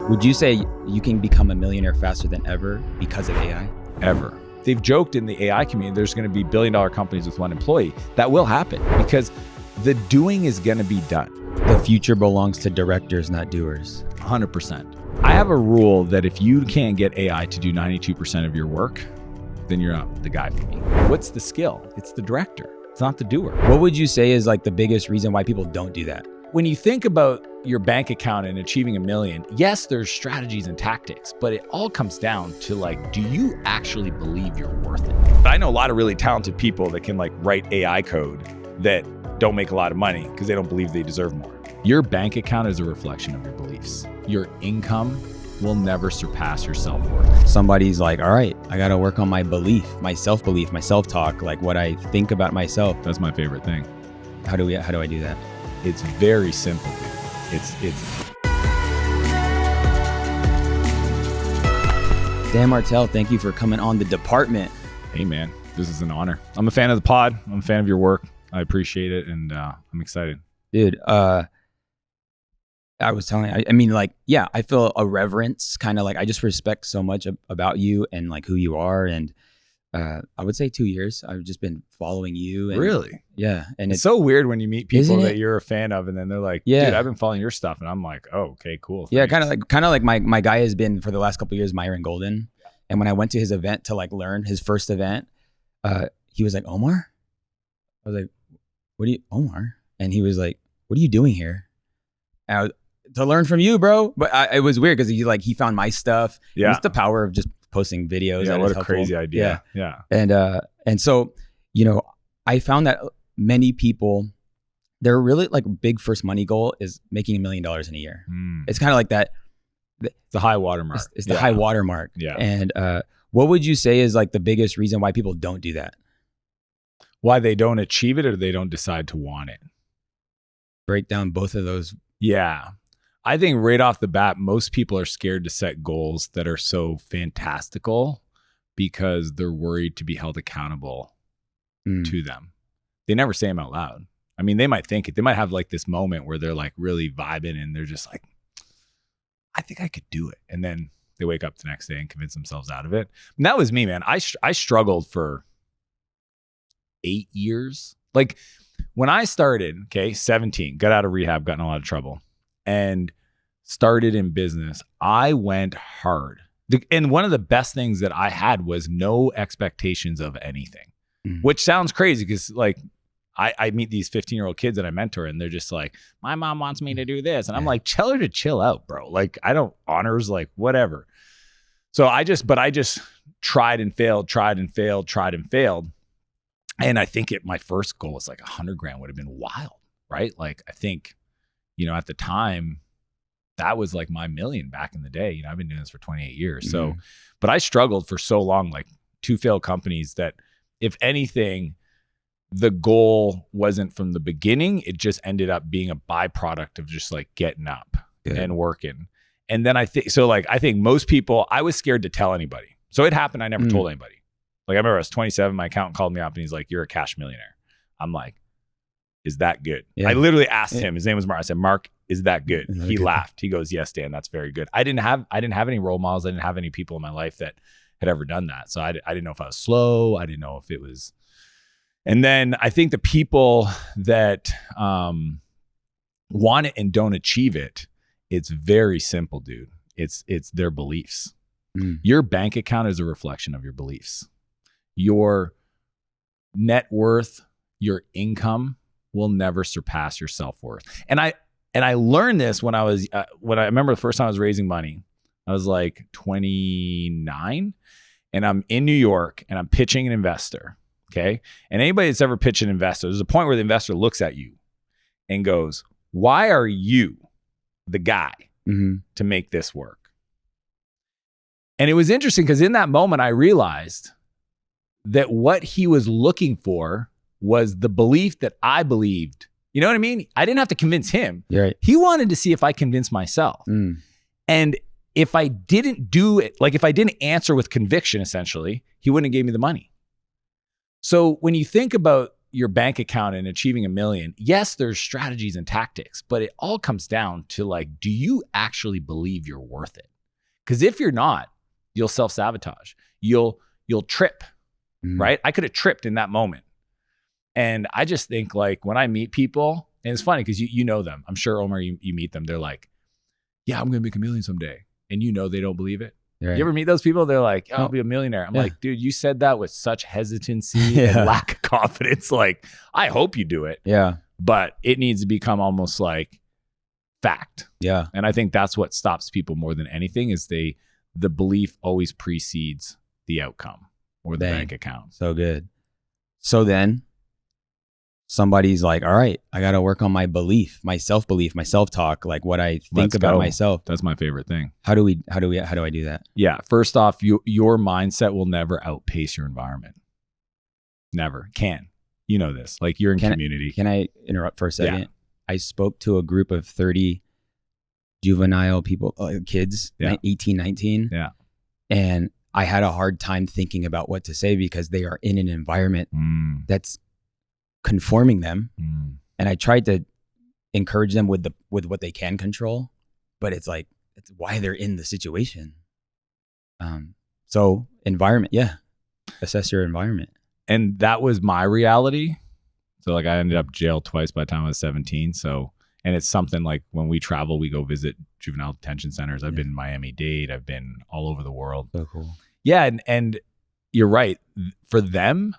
Would you say you can become a millionaire faster than ever because of AI? Ever. They've joked in the AI community, there's going to be billion-dollar companies with one employee. That will happen because the doing is going to be done. The future belongs to directors, not doers. 100%. I have a rule that if you can't get AI to do 92% of your work, then you're not the guy for me. What's the skill? It's the director. It's not the doer. What would you say is like the biggest reason why people don't do that? When you think about your bank account and achieving $1 million, yes, there's strategies and tactics, but it all comes down to like, do you actually believe you're worth it? I know a lot of really talented people that can like write AI code that don't make a lot of money because they don't believe they deserve more. Your bank account is a reflection of your beliefs. Your income will never surpass your self-worth. Somebody's like, all right, I got to work on my belief, my self-belief, my self-talk, like what I think about myself. That's my favorite thing. How do I do that? It's very simple, dude. It's Dan Martell, thank you for coming on The Department. Hey man, this is an honor. I'm a fan of the pod. I'm a fan of your work. I appreciate it, and I'm excited. Dude, I was telling you, I mean, like, yeah, I feel a reverence, kind of like, I just respect so much about you and like who you are. And I would say 2 years. I've just been following you. And, really? Yeah. And it's so weird when you meet people that you're a fan of, and then they're like, yeah, dude, I've been following your stuff. And I'm like, oh, okay, cool. Yeah, thanks. kind of like my guy has been for the last couple of years, Myron Golden. And when I went to his event to like learn his first event, he was like, Omar? I was like, Omar? And he was like, what are you doing here? And I was, to learn from you, bro. But it was weird because he found my stuff. Yeah. It's the power of just posting videos. Yeah, that what is a helpful. crazy idea. Yeah. And so, you know, I found that many people, their really like big first money goal is making $1 million in a year. It's kind of like that. It's the high watermark. It's the high watermark. Yeah. And what would you say is like the biggest reason why people don't do that? Why they don't achieve it, or they don't decide to want it? Break down both of those. Yeah. I think right off the bat, most people are scared to set goals that are so fantastical because they're worried to be held accountable to them. They never say them out loud. I mean, they might think it. They might have like this moment where they're like really vibing and they're just like, I think I could do it. And then they wake up the next day and convince themselves out of it. And that was me, man. I struggled for 8 years. Like when I started, 17, got out of rehab, got in a lot of trouble, and started in business, I went hard. And one of the best things that I had was no expectations of anything, which sounds crazy because like I meet these 15-year-old kids that I mentor and they're just like, my mom wants me to do this. And I'm like, tell her to chill out, bro. Like I don't honors, like whatever. So I just tried and failed. And I think my first goal was like 100 grand would have been wild, right? Like I think, you know, at the time that was like my million back in the day. You know, I've been doing this for 28 years. So, but I struggled for so long, like 2 failed companies that if anything, the goal wasn't from the beginning. It just ended up being a byproduct of just like getting up and working. And then I think most people, I was scared to tell anybody. So it happened. I never told anybody. Like I remember I was 27, my accountant called me up and he's like, you're a cash millionaire. I'm like, is that good? Yeah. I literally asked him, his name was Mark. I said, Mark, is that good? He laughed. He goes, yes, Dan, that's very good. I didn't have any role models. I didn't have any people in my life that had ever done that. So I didn't know if I was slow. I didn't know if it was. And then I think the people that want it and don't achieve it, it's very simple, dude. It's their beliefs. Your bank account is a reflection of your beliefs. Your net worth, your income will never surpass your self-worth. And I learned this when I remember the first time I was raising money. I was like 29 and I'm in New York and I'm pitching an investor. Okay. And anybody that's ever pitched an investor, there's a point where the investor looks at you and goes, why are you the guy to make this work? And it was interesting because in that moment, I realized that what he was looking for was the belief that I believed. You know what I mean? I didn't have to convince him. You're right. He wanted to see if I convinced myself. And if I didn't do it, like if I didn't answer with conviction, essentially, he wouldn't have gave me the money. So when you think about your bank account and achieving $1 million, yes, there's strategies and tactics, but it all comes down to like, do you actually believe you're worth it? Because if you're not, you'll self-sabotage. You'll trip, right? I could have tripped in that moment. And I just think like when I meet people, and it's funny because you know them. I'm sure, Omar, you meet them. They're like, yeah, I'm going to make $1 million someday. And you know they don't believe it. Right. You ever meet those people? They're like, oh, I'll be a millionaire. I'm like, dude, you said that with such hesitancy and lack of confidence. Like, I hope you do it. Yeah. But it needs to become almost like fact. Yeah. And I think that's what stops people more than anything is the belief always precedes the outcome or the bank account. So good. So then somebody's like, all right, I got to work on my belief, my self-belief, my self-talk, like what I think about myself. That's my favorite thing. How do I do that? Yeah. First off, your mindset will never outpace your environment. Never. Can. You know this. Like you're in community. Can I interrupt for a second? Yeah. I spoke to a group of 30 juvenile people, kids, 18, 19. Yeah. And I had a hard time thinking about what to say because they are in an environment that's conforming them. And I tried to encourage them with what they can control, but it's why they're in the situation. So environment, assess your environment. And that was my reality. So like I ended up jailed twice by the time I was 17. So, and it's something like when we travel, we go visit juvenile detention centers. I've been in Miami-Dade. I've been all over the world. So cool. Yeah. And you're right. For them,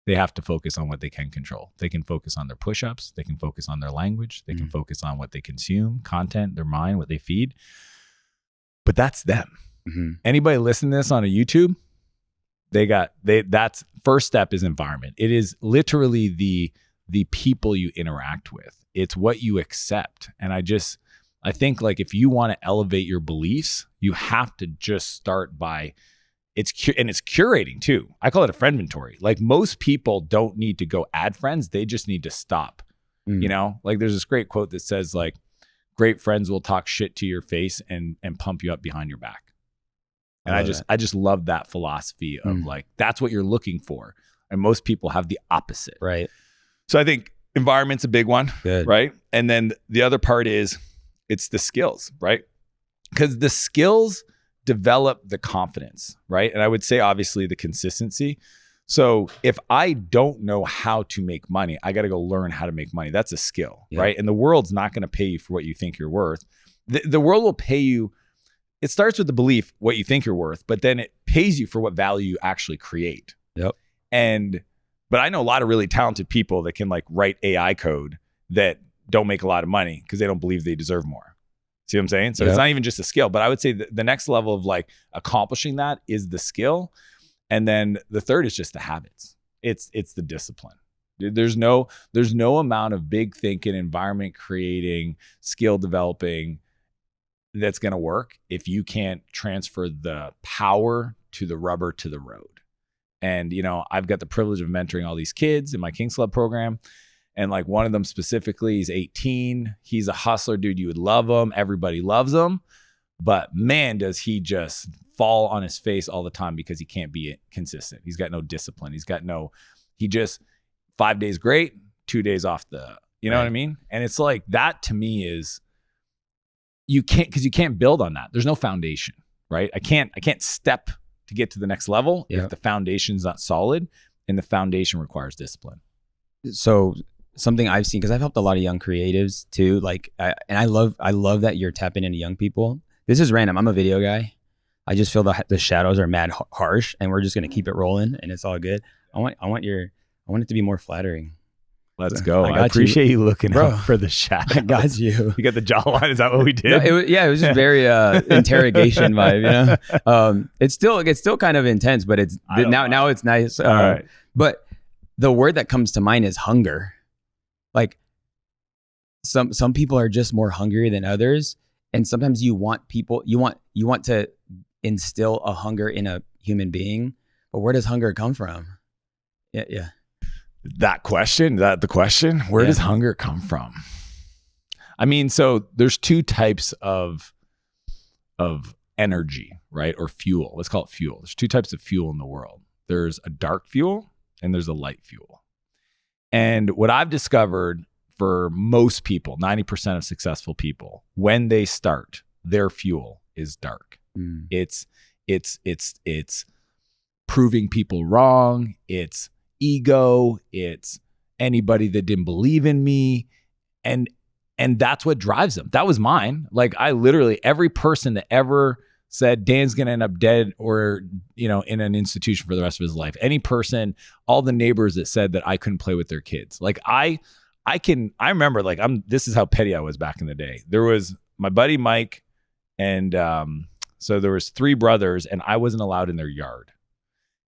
they have to focus on what they can control. They can focus on their push-ups. They can focus on their language. They can focus on what they consume, content, their mind, what they feed. But that's them. Anybody listen to this on a YouTube, that's first step is environment. It is literally the people you interact with. It's what you accept. And I think like if you want to elevate your beliefs, you have to just start by it's curating too. I call it a friend inventory. Like most people don't need to go add friends. They just need to stop. You know, like there's this great quote that says like, great friends will talk shit to your face and pump you up behind your back. And I just love that philosophy of like, that's what you're looking for. And most people have the opposite. Right. So I think environment's a big one. Good. Right. And then the other part is it's the skills, right? Because the skills develop the confidence, right? And I would say obviously the consistency. So if I don't know how to make money, I got to go learn how to make money. That's a skill, right? And the world's not going to pay you for what you think you're worth. The world will pay you. It starts with the belief what you think you're worth, but then it pays you for what value you actually create. Yep. But I know a lot of really talented people that can like write AI code that don't make a lot of money because they don't believe they deserve more. See what I'm saying? So it's not even just a skill, but I would say the next level of like accomplishing that is the skill. And then the third is just the habits. It's the discipline. There's no amount of big thinking, environment creating, skill developing that's going to work if you can't transfer the power to the rubber to the road. And, you know, I've got the privilege of mentoring all these kids in my King's Club program. And like one of them specifically, he's 18. He's a hustler, dude. You would love him. Everybody loves him. But man, does he just fall on his face all the time because he can't be consistent. He's got no discipline. He just 5 days great, 2 days off you know what I mean? And it's like that to me is, you can't build on that. There's no foundation, right? I can't step to get to the next level if the foundation's not solid, and the foundation requires discipline. So something I've seen, because I've helped a lot of young creatives too, like, and I love that you're tapping into young people. This is random. I'm a video guy. I just feel the shadows are mad harsh, and we're just gonna keep it rolling, and it's all good. I want it to be more flattering. Let's go. I appreciate you looking out for the shadow. I got you. You got the jawline. Is that what we did? No, it was just very interrogation vibe. You know, it's still kind of intense, but now it's nice. All right. But the word that comes to mind is hunger. Like some people are just more hungry than others, and sometimes you want to instill a hunger in a human being, but where does hunger come from? Yeah. The question, where does hunger come from? I mean, so there's two types of energy, right? Or fuel. Let's call it fuel. There's two types of fuel in the world. There's a dark fuel and there's a light fuel. And what I've discovered for most people, 90% of successful people, when they start, their fuel is dark. It's proving people wrong. It's ego. It's anybody that didn't believe in me. And that's what drives them. That was mine. Like I literally, every person that ever said Dan's going to end up dead or, in an institution for the rest of his life. Any person, all the neighbors that said that I couldn't play with their kids. Like I remember like this is how petty I was back in the day. There was my buddy Mike and so there was 3 brothers and I wasn't allowed in their yard.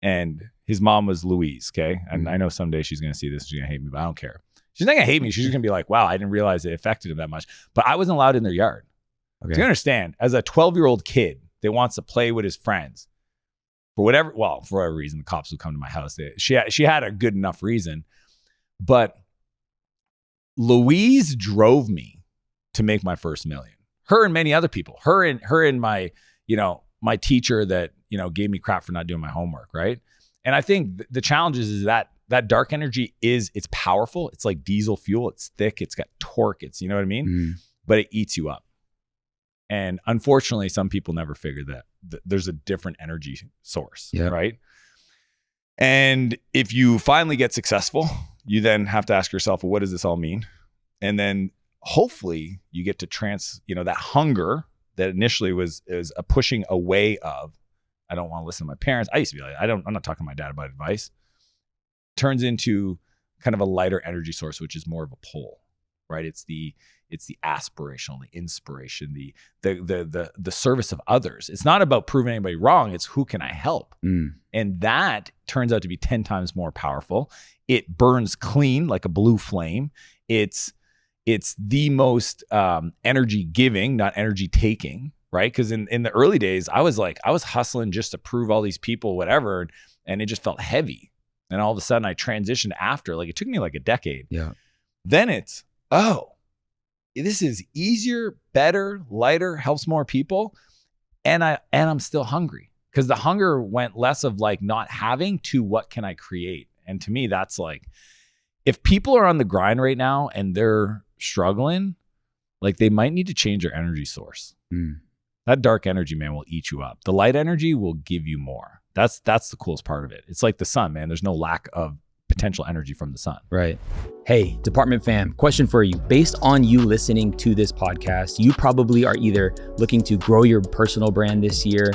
And his mom was Louise, okay? And I know someday she's going to see this. She's going to hate me, but I don't care. She's not going to hate me. She's just going to be like, wow, I didn't realize it affected him that much. But I wasn't allowed in their yard. Okay. So you understand, as a 12-year-old kid that wants to play with his friends, for whatever reason, the cops would come to my house. She had a good enough reason. But Louise drove me to make my first million. Her and many other people. Her and my, my teacher that, gave me crap for not doing my homework, right? And I think the challenge is that dark energy it's powerful. It's like diesel fuel. It's thick. It's got torque. It's, you know what I mean? But it eats you up. And unfortunately, some people never figure that there's a different energy source, right? And if you finally get successful, you then have to ask yourself, well, what does this all mean? And then hopefully you get to that hunger that initially was a pushing away of, I don't want to listen to my parents. I used to be like, I'm not talking to my dad about advice. Turns into kind of a lighter energy source, which is more of a pull, right? It's the aspirational, the inspiration, the service of others. It's not about proving anybody wrong. It's who can I help? And that turns out to be 10 times more powerful. It burns clean like a blue flame. It's the most energy giving, not energy taking, right? Because in the early days, I was hustling just to prove all these people, whatever, and it just felt heavy. And all of a sudden I transitioned after, like it took me like a decade. Yeah. Then it's, this is easier, better, lighter, helps more people. And I'm still hungry because the hunger went less of like not having to what can I create? And to me, that's like, if people are on the grind right now and they're struggling, like they might need to change their energy source. That dark energy, man, will eat you up. The light energy will give you more. That's the coolest part of it. It's like the sun, man. There's no lack of potential energy from the sun. Right. Hey, department fam, question for you. Based on you listening to this podcast, you probably are either looking to grow your personal brand this year,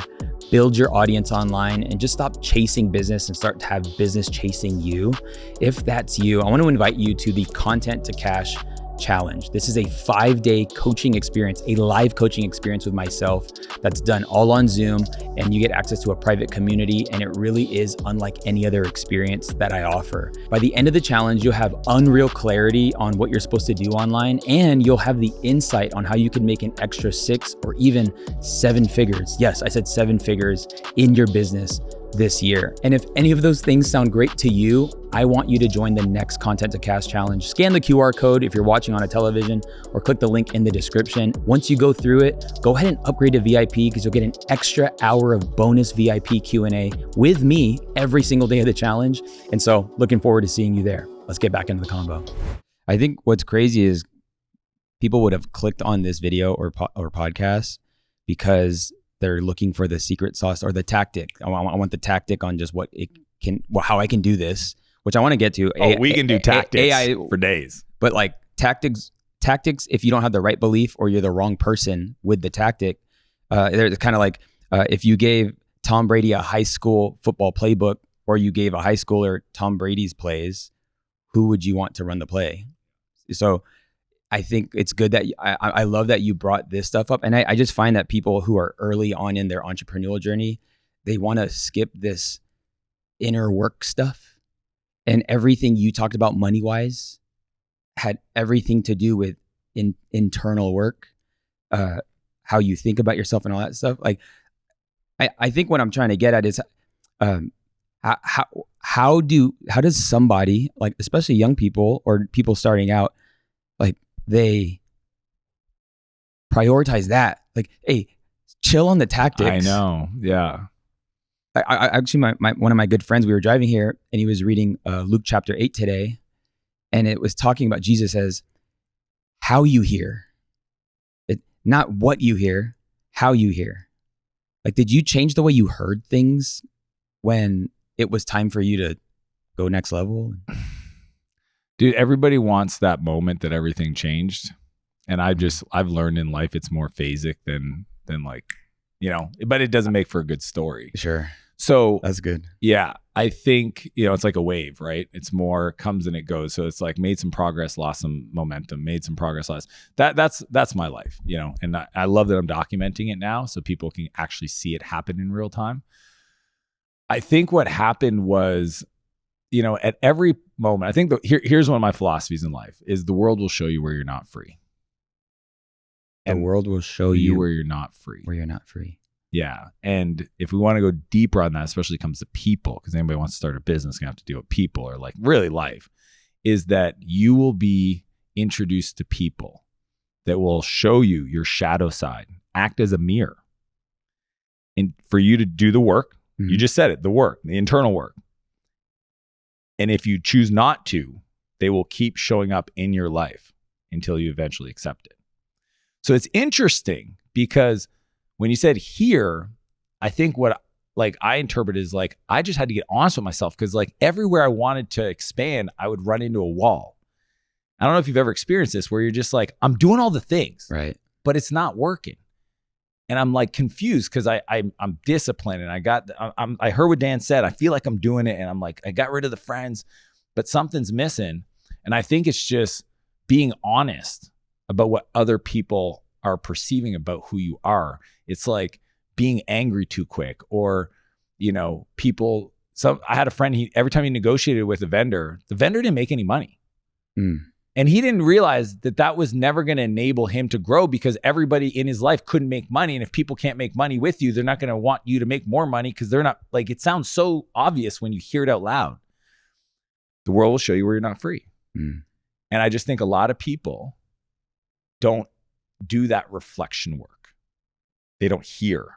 build your audience online, and just stop chasing business and start to have business chasing you. If that's you, I want to invite you to the Content to Cash Challenge. This is a 5-day coaching experience, a live coaching experience with myself that's done all on Zoom, and you get access to a private community, and it really is unlike any other experience that I offer. By the end of the challenge, you'll have unreal clarity on what you're supposed to do online, and you'll have the insight on how you can make an extra 6 or even 7 figures. Yes, I said 7 figures in your business this year. And if any of those things sound great to you, I want you to join the next Content to Cash Challenge. Scan the QR code if you're watching on a television, or click the link in the description. Once you go through it, go ahead and upgrade to VIP because you'll get an extra hour of bonus VIP Q&A with me every single day of the challenge. And so looking forward to seeing you there. Let's get back into the combo. I think what's crazy is people would have clicked on this video or podcast because they're looking for the secret sauce or the tactic. I want the tactic on just how I can do this, which I want to get to. We can do tactics AI for days. But like tactics, if you don't have the right belief or you're the wrong person with the tactic, they're kind of like if you gave Tom Brady a high school football playbook or you gave a high schooler Tom Brady's plays, who would you want to run the play? So I think it's good that I love that you brought this stuff up. And I just find that people who are early on in their entrepreneurial journey, they want to skip this inner work stuff. And everything you talked about money-wise had everything to do with internal work, how you think about yourself and all that stuff. Like, I think what I'm trying to get at is how does somebody, like especially young people or people starting out, like they prioritize that? Like, hey, chill on the tactics. I know. Yeah. I actually, my one of my good friends, we were driving here and he was reading Luke chapter 8 today. And it was talking about Jesus as how you hear. Not what you hear, how you hear. Like, did you change the way you heard things when it was time for you to go next level? Dude, everybody wants that moment that everything changed. And I've learned in life it's more phasic than like, but it doesn't make for a good story. Sure. So that's good. Yeah. I think, it's like a wave, right? It's more comes and it goes. So it's like made some progress, lost some momentum, made some progress, lost. That's my life, and I love that I'm documenting it now so people can actually see it happen in real time. I think what happened was, at every moment, I think here's one of my philosophies in life is the world will show you where you're not free. The world will show you where you're not free. Where you're not free. Yeah. And if we want to go deeper on that, especially when it comes to people, because anybody wants to start a business, going to have to deal with people or like really life, is that you will be introduced to people that will show you your shadow side, act as a mirror. And for you to do the work, you just said it, the work, the internal work. And if you choose not to, they will keep showing up in your life until you eventually accept it. So it's interesting because when you said here, I think what I interpret is like, I just had to get honest with myself because like everywhere I wanted to expand, I would run into a wall. I don't know if you've ever experienced this where you're just like, I'm doing all the things, right? But it's not working. And I'm like confused because I'm disciplined and I heard what Dan said. I feel like I'm doing it and I'm like, I got rid of the friends, but something's missing. And I think it's just being honest about what other people are perceiving about who you are. It's like being angry too quick or, people. I had a friend, every time he negotiated with a vendor, the vendor didn't make any money. And he didn't realize that was never going to enable him to grow because everybody in his life couldn't make money. And if people can't make money with you, they're not going to want you to make more money because they're not like, it sounds so obvious when you hear it out loud. The world will show you where you're not free. And I just think a lot of people don't do that reflection work. They don't hear.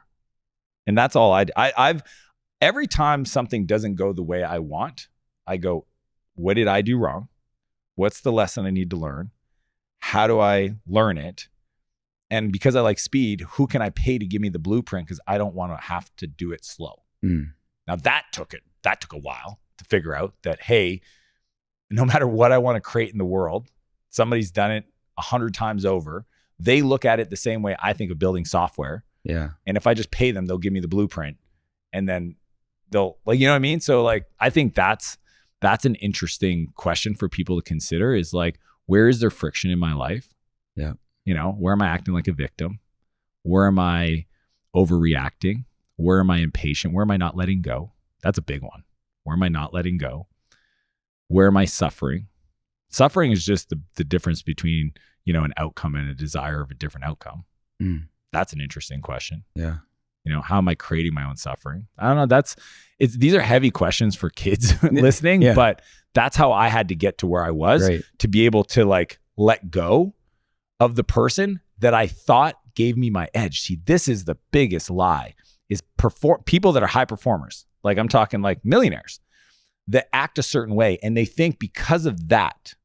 And that's all I've every time something doesn't go the way I want, I go, what did I do wrong? What's the lesson I need to learn? How do I learn it? And because I like speed, who can I pay to give me the blueprint? Because I don't want to have to do it slow. Now that took a while to figure out that, hey, no matter what I want to create in the world, somebody's done it 100 times over. They look at it the same way I think of building software. Yeah. And if I just pay them, they'll give me the blueprint and then they'll like, you know what I mean? So like, I think that's an interesting question for people to consider is like, where is there friction in my life? Yeah. Where am I acting like a victim? Where am I overreacting? Where am I impatient? Where am I not letting go? That's a big one. Where am I not letting go? Where am I suffering? Suffering is just the difference between, an outcome and a desire of a different outcome. That's an interesting question. Yeah. How am I creating my own suffering? I don't know. These are heavy questions for kids listening, yeah. But that's how I had to get to where I was to be able to like let go of the person that I thought gave me my edge. See, this is the biggest lie is people that are high performers. Like I'm talking like millionaires that act a certain way. And they think because of that,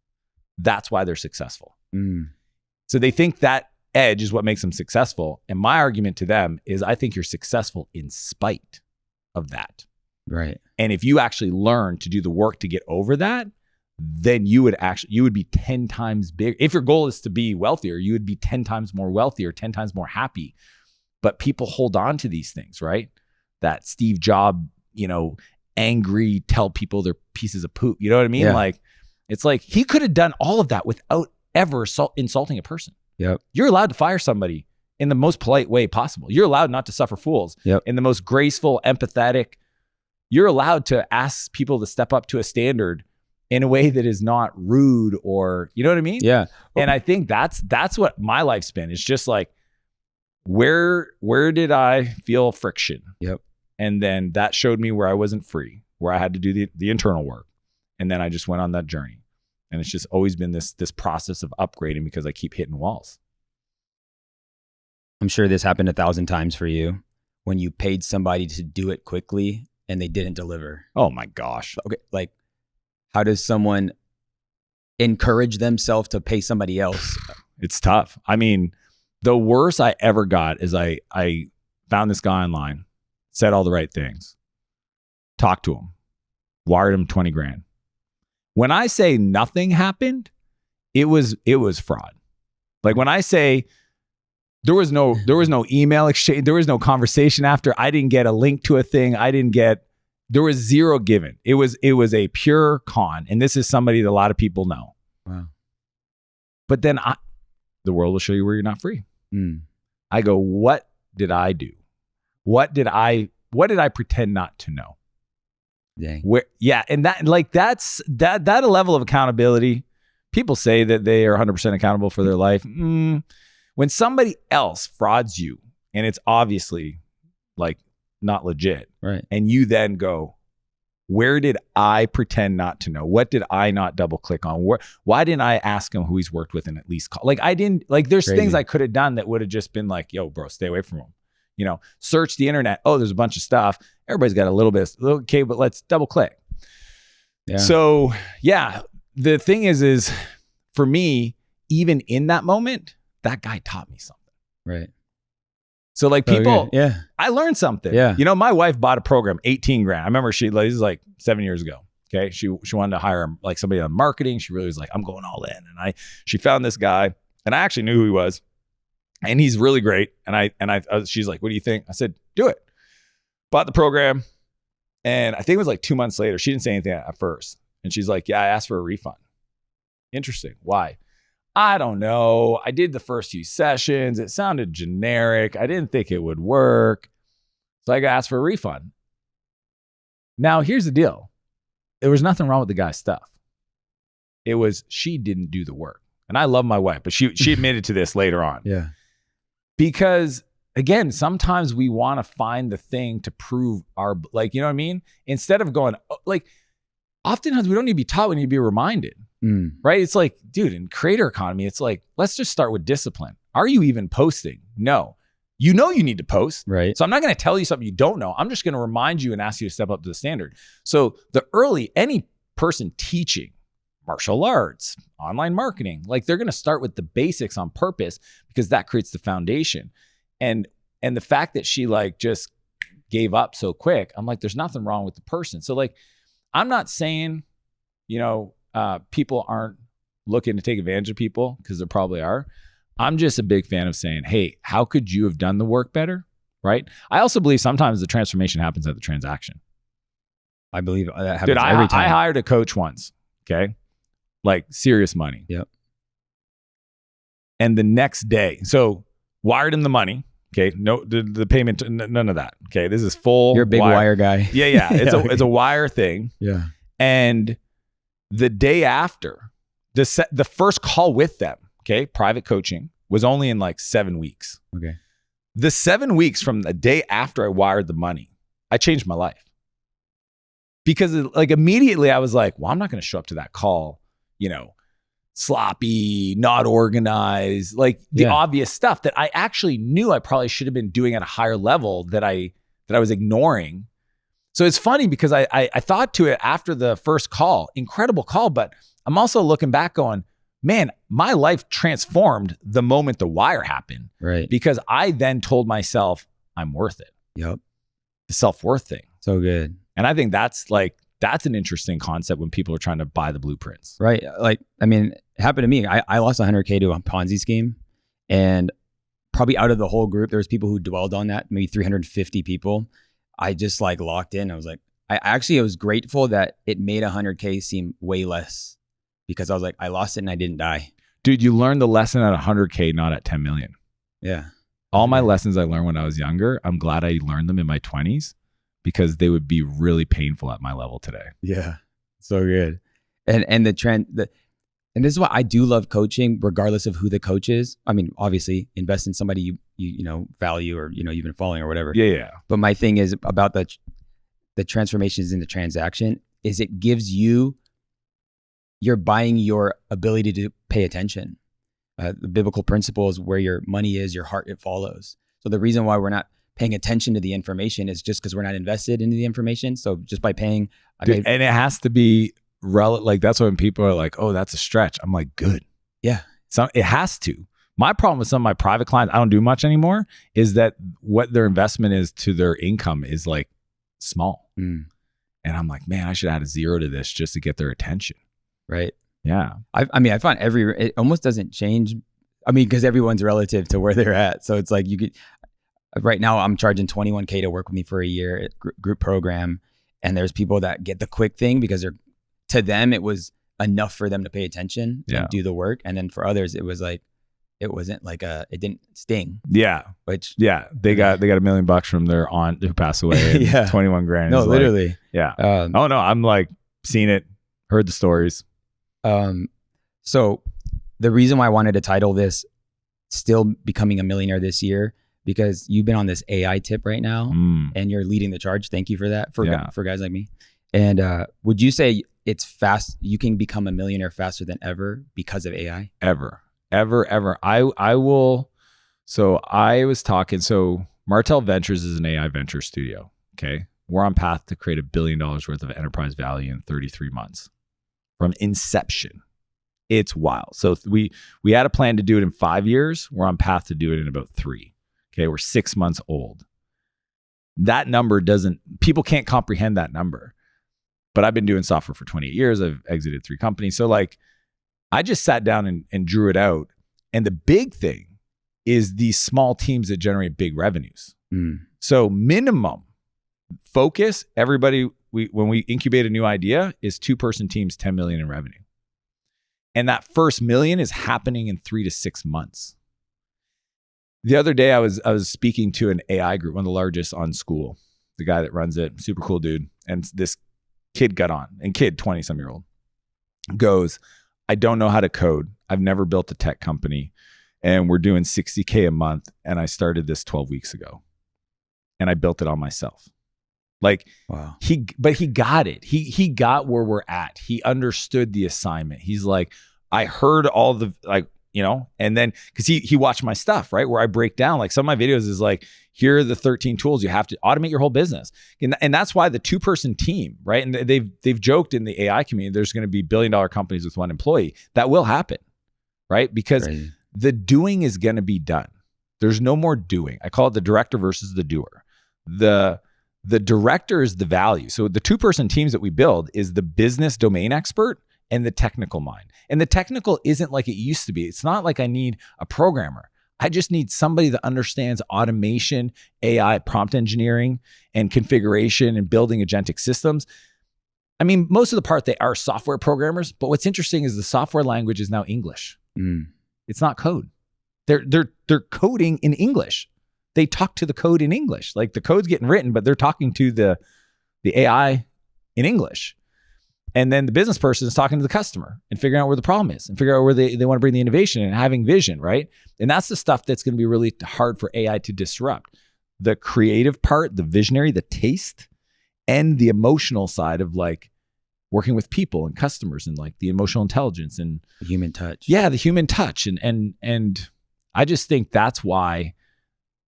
that's why they're successful. So they think that edge is what makes them successful. And my argument to them is I think you're successful in spite of that. Right. And if you actually learn to do the work to get over that, then you would be 10 times bigger. If your goal is to be wealthier, you would be 10 times more wealthy or 10 times more happy. But people hold on to these things, right? That Steve Jobs, angry, tell people they're pieces of poop. You know what I mean? Yeah. Like, it's like he could have done all of that without ever insulting a person. Yep. You're allowed to fire somebody in the most polite way possible. You're allowed not to suffer fools in the most graceful, empathetic. You're allowed to ask people to step up to a standard in a way that is not rude or, you know what I mean? Yeah. And I think that's what my life's been. It's just like, where did I feel friction? Yep. And then that showed me where I wasn't free, where I had to do the internal work. And then I just went on that journey. And it's just always been this process of upgrading because I keep hitting walls. I'm sure this happened 1,000 times for you when you paid somebody to do it quickly and they didn't deliver. Oh my gosh. Okay. Like, how does someone encourage themselves to pay somebody else. It's tough. I mean, the worst I ever got is I found this guy online, said all the right things, talked to him, wired him 20 grand. When I say nothing happened, it was fraud. Like when I say there was no email exchange, there was no conversation after, I didn't get a link to a thing, there was zero given. It was a pure con. And this is somebody that a lot of people know. Wow. But then the world will show you where you're not free. I go, what did I do? What did I pretend not to know? Dang. And that's a level of accountability. People say that they are 100% accountable for their life. When somebody else frauds you and it's obviously like not legit, right? And you then go, where did I pretend not to know? What did I not double click on? Why didn't I ask him who he's worked with and at least call? Like I didn't, like there's Crazy. things I could have done that would have just been like, yo, bro, stay away from him. You know, search the internet. Oh, there's a bunch of stuff. Everybody's got a little bit. Okay, but let's double click. Yeah. So yeah, the thing is for me, even in that moment, that guy taught me something. Right. So like people, yeah, I learned something. Yeah. You know, my wife bought a program, 18 grand. I remember this is like 7 years ago. Okay. She wanted to hire like somebody on marketing. She really was like, I'm going all in. And she found this guy and I actually knew who he was and he's really great. And she's like, what do you think? I said, do it. Bought the program. And I think it was like 2 months later. She didn't say anything at first. And she's like, yeah, I asked for a refund. Interesting. Why? I don't know. I did the first few sessions. It sounded generic. I didn't think it would work. So I asked for a refund. Now, here's the deal. There was nothing wrong with the guy's stuff. It was she didn't do the work. And I love my wife, but she admitted to this later on. Yeah. Because again, sometimes we want to find the thing to prove our, like, you know what I mean? Instead of going, like, oftentimes we don't need to be taught, we need to be reminded. Right? It's like, dude, in creator economy, it's like, let's just start with discipline. Are you even posting? No. You know you need to post. Right. So I'm not going to tell you something you don't know. I'm just going to remind you and ask you to step up to the standard. So any person teaching martial arts, online marketing, like they're going to start with the basics on purpose because that creates the foundation. And the fact that she like just gave up so quick, I'm like, there's nothing wrong with the person. So like, I'm not saying, you know, people aren't looking to take advantage of people because there probably are. I'm just a big fan of saying, hey, how could you have done the work better? Right. I also believe sometimes the transformation happens at the transaction. I believe that happens every time. I hired a coach once. Okay. Like serious money. Yep. And the next day, so wired him the money. Okay. No, the payment, none of that. Okay. This is full. You're a big wire guy. Yeah. It's a wire thing. Yeah. And the day after, the first call with them, okay, private coaching, was only in like 7 weeks. Okay. The 7 weeks from the day after I wired the money, I changed my life. Because like immediately I was like, well, I'm not going to show up to that call, you know, sloppy, not organized, like the obvious stuff that I actually knew I probably should have been doing at a higher level that I was ignoring. So it's funny because I thought to it after the first call, incredible call, but I'm also looking back going, man, my life transformed the moment the wire happened. Right. Because I then told myself, I'm worth it. Yep. The self-worth thing. So good. And I think that's an interesting concept when people are trying to buy the blueprints. Right. Like, I mean, it happened to me. I lost 100K to a Ponzi scheme. And probably out of the whole group, there was people who dwelled on that, maybe 350 people. I just like locked in. I was like, I was grateful that it made 100K seem way less because I was like, I lost it and I didn't die. Dude, you learned the lesson at 100K, not at 10 million. Yeah. All my lessons I learned when I was younger, I'm glad I learned them in my 20s because they would be really painful at my level today. Yeah. So good. And the trend, and this is why I do love coaching, regardless of who the coach is. I mean, obviously, invest in somebody you know value or you've been following or whatever. Yeah. But my thing is about the transformations in the transaction is it gives you're buying your ability to pay attention. The biblical principle is where your money is, your heart it follows. So the reason why we're not paying attention to the information is just because we're not invested into the information. So just by paying, and it has to be like that's when people are like, oh, that's a stretch. I'm like, good. Yeah. So it has to. My problem with some of my private clients, I don't do much anymore, is that what their investment is to their income is like small. And I'm like, man, I should add a zero to this just to get their attention. Right. Yeah. I mean, I find it almost doesn't change. I mean, because everyone's relative to where they're at. So it's like right now I'm charging $21K to work with me for a year at group program. And there's people that get the quick thing because to them, it was enough for them to pay attention and do the work. And then for others, it was like, it wasn't like it didn't sting. Yeah. They got $1 million from their aunt who passed away. And 21 grand. No, literally. Like, yeah. Oh no, I'm like seen it, heard the stories. So the reason why I wanted to title this Still Becoming a Millionaire This Year, because you've been on this AI tip right now and you're leading the charge. Thank you for that for guys like me. And would you say it's fast? You can become a millionaire faster than ever because of AI? Ever. I will. So I was talking. So Martell Ventures is an AI venture studio. Okay. We're on path to create $1 billion worth of enterprise value in 33 months from inception. It's wild. So we had a plan to do it in 5 years. We're on path to do it in about 3. Okay. We're 6 months old. That number people can't comprehend that number, but I've been doing software for 28 years. I've exited 3 companies. So like, I just sat down and drew it out. And the big thing is these small teams that generate big revenues. So minimum focus, everybody, when we incubate a new idea, is 2-person teams, 10 million in revenue. And that first million is happening in 3 to 6 months. The other day I was speaking to an AI group, one of the largest on school, the guy that runs it, super cool dude. And this kid got on, and 20-some-year-old goes, I don't know how to code. I've never built a tech company, and we're doing $60K a month. And I started this 12 weeks ago and I built it on myself. Like, wow. He got it. He got where we're at. He understood the assignment. He's like, I heard all the, like, you know, and then because he watched my stuff, right? Where I break down, like, some of my videos is like, here are the 13 tools you have to automate your whole business. And that's why the 2-person team, right? And they've joked in the AI community, there's going to be $1 billion companies with 1 employee. That will happen, right? Because the doing is going to be done. There's no more doing. I call it the director versus the doer. The director is the value. So the 2-person teams that we build is the business domain expert and the technical mind. And the technical isn't like it used to be. It's not like I need a programmer. I just need somebody that understands automation, AI, prompt engineering, and configuration and building agentic systems. I mean, most of the part, they are software programmers, but what's interesting is the software language is now English. It's not code. They're coding in English. They talk to the code in English. Like, the code's getting written, but they're talking to the AI in English. And then the business person is talking to the customer and figuring out where the problem is and figure out where they want to bring the innovation and having vision, right? And that's the stuff that's going to be really hard for AI to disrupt. The creative part, the visionary, the taste, and the emotional side of, like, working with people and customers and, like, the emotional intelligence and the human touch. Yeah, the human touch. And I just think that's why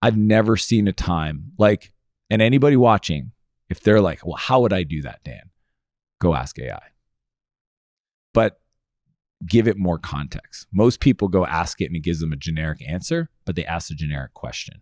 I've never seen a time like, and anybody watching, if they're like, well, how would I do that, Dan? Go ask AI. But give it more context. Most people go ask it and it gives them a generic answer, but they ask a generic question.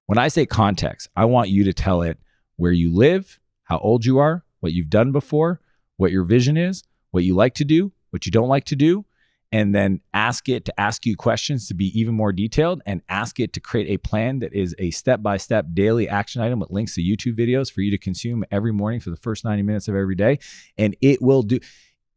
When I say context, I want you to tell it where you live, how old you are, what you've done before, what your vision is, what you like to do, what you don't like to do, and then ask it to ask you questions to be even more detailed, and ask it to create a plan that is a step-by-step daily action item with links to YouTube videos for you to consume every morning for the first 90 minutes of every day. And it will do,